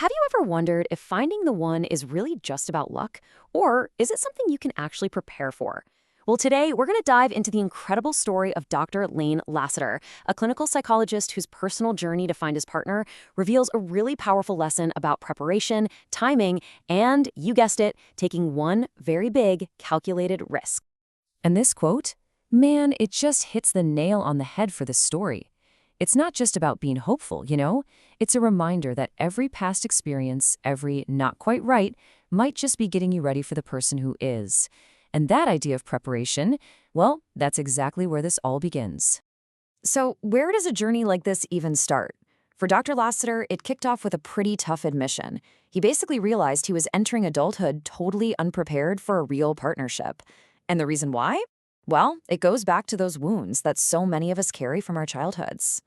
Have you ever wondered if finding the one is really just about luck, or is it something you can actually prepare for? Well, today we're going to dive into the incredible story of Dr. Lane Lasater, a clinical psychologist whose personal journey to find his partner reveals a really powerful lesson about preparation, timing, and, you guessed it, taking one very big, calculated risk. And this quote, man, it just hits the nail on the head for the story. It's not just about being hopeful, It's a reminder that every past experience, every not quite right, might just be getting you ready for the person who is. And that idea of preparation, well, that's exactly where this all begins. So, where does a journey like this even start? For Dr. Lassiter, it kicked off with a pretty tough admission. He basically realized he was entering adulthood totally unprepared for a real partnership. And the reason why? Well, it goes back to those wounds that so many of us carry from our childhoods.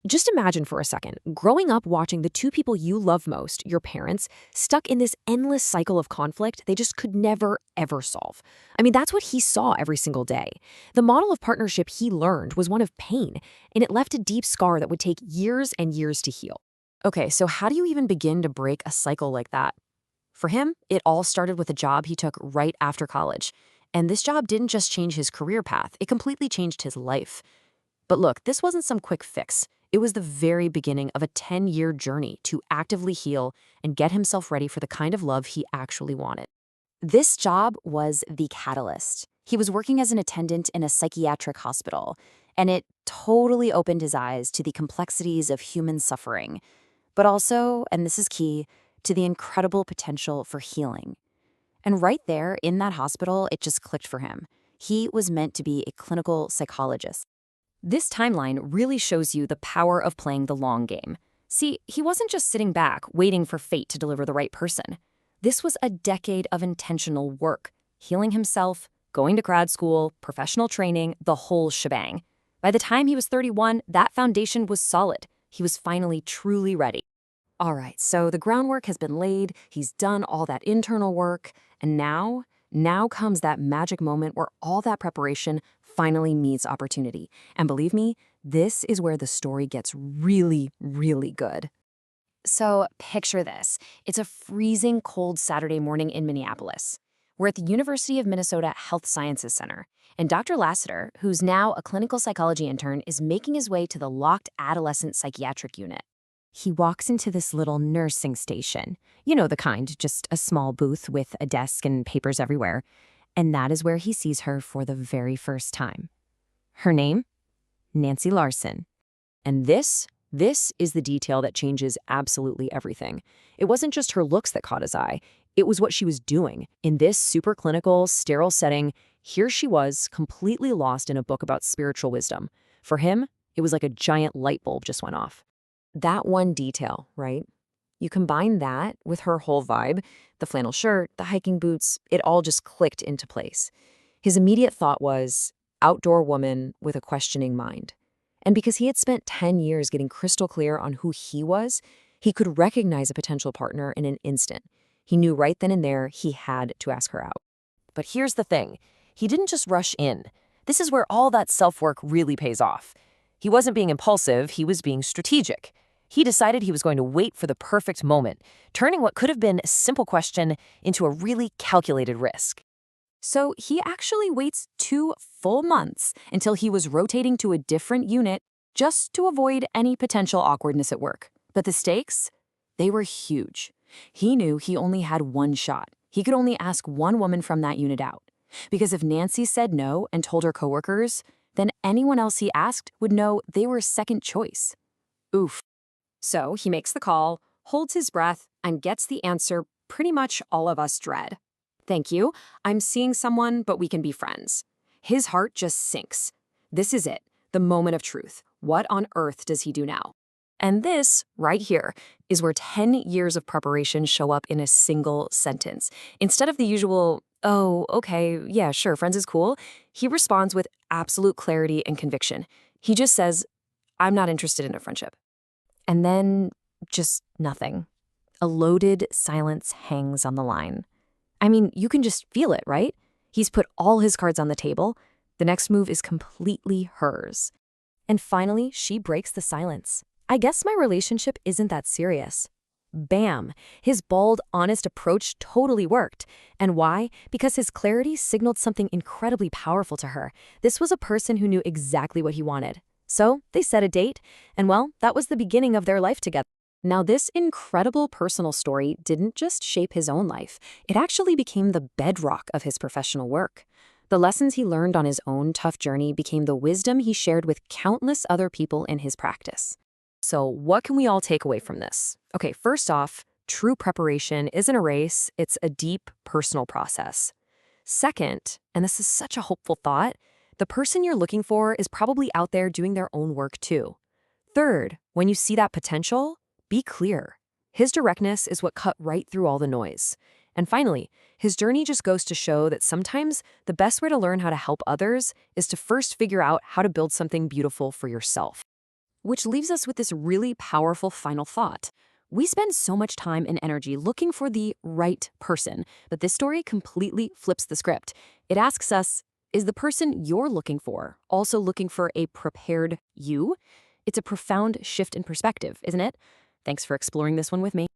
Just imagine for a second, growing up watching the two people you love most, your parents, stuck in this endless cycle of conflict they just could never, ever solve. I mean, that's what he saw every single day. The model of partnership he learned was one of pain, and it left a deep scar that would take years and years to heal. Okay, so how do you even begin to break a cycle like that? For him, it all started with a job he took right after college. And this job didn't just change his career path, it completely changed his life. But look, this wasn't some quick fix. It was the very beginning of a 10-year journey to actively heal and get himself ready for the kind of love he actually wanted. This job was the catalyst. He was working as an attendant in a psychiatric hospital, and it totally opened his eyes to the complexities of human suffering, but also, and this is key, to the incredible potential for healing. And right there in that hospital, it just clicked for him. He was meant to be a clinical psychologist. This timeline really shows you the power of playing the long game. See, he wasn't just sitting back, waiting for fate to deliver the right person. This was a decade of intentional work, healing himself, going to grad school, professional training, the whole shebang. By the time he was 31, that foundation was solid. He was finally truly ready. All right, so the groundwork has been laid, he's done all that internal work, and now comes that magic moment where all that preparation finally meets opportunity. And believe me, this is where the story gets really, really good. So picture this. It's a freezing cold Saturday morning in Minneapolis. We're at the University of Minnesota Health Sciences Center, and Dr. Lassiter, who's now a clinical psychology intern, is making his way to the locked adolescent psychiatric unit. He walks into this little nursing station. You know the kind, just a small booth with a desk and papers everywhere. And that is where he sees her for the very first time. Her name? Nancy Larson. And this is the detail that changes absolutely everything. It wasn't just her looks that caught his eye. It was what she was doing. In this super clinical, sterile setting, here she was, completely lost in a book about spiritual wisdom. For him, it was like a giant light bulb just went off. That one detail, right? You combine that with her whole vibe, the flannel shirt, the hiking boots, it all just clicked into place. His immediate thought was, outdoor woman with a questioning mind. And because he had spent 10 years getting crystal clear on who he was, he could recognize a potential partner in an instant. He knew right then and there he had to ask her out. But here's the thing. He didn't just rush in. This is where all that self-work really pays off. He wasn't being impulsive, he was being strategic. He decided he was going to wait for the perfect moment, turning what could have been a simple question into a really calculated risk. So he actually waits 2 full months until he was rotating to a different unit just to avoid any potential awkwardness at work. But the stakes? They were huge. He knew he only had one shot. He could only ask one woman from that unit out. Because if Nancy said no and told her coworkers, then anyone else he asked would know they were second choice. Oof. So he makes the call, holds his breath, and gets the answer pretty much all of us dread. Thank you. I'm seeing someone, but we can be friends. His heart just sinks. This is it, the moment of truth. What on earth does he do now? And this, right here, is where 10 years of preparation show up in a single sentence. Instead of the usual, oh, okay, yeah, sure, friends is cool, he responds with absolute clarity and conviction. He just says, I'm not interested in a friendship. And then, just nothing. A loaded silence hangs on the line. I mean, you can just feel it, right? He's put all his cards on the table. The next move is completely hers. And finally, she breaks the silence. I guess my relationship isn't that serious. Bam! His bold, honest approach totally worked. And why? Because his clarity signaled something incredibly powerful to her. This was a person who knew exactly what he wanted. So they set a date, and well, that was the beginning of their life together. Now, this incredible personal story didn't just shape his own life, it actually became the bedrock of his professional work. The lessons he learned on his own tough journey became the wisdom he shared with countless other people in his practice. So, what can we all take away from this? Okay, first off, true preparation isn't a race, it's a deep personal process. Second, and this is such a hopeful thought, the person you're looking for is probably out there doing their own work too. Third, when you see that potential, be clear. His directness is what cut right through all the noise. And finally, his journey just goes to show that sometimes the best way to learn how to help others is to first figure out how to build something beautiful for yourself. Which leaves us with this really powerful final thought. We spend so much time and energy looking for the right person, but this story completely flips the script. It asks us, is the person you're looking for also looking for a prepared you? It's a profound shift in perspective, isn't it? Thanks for exploring this one with me.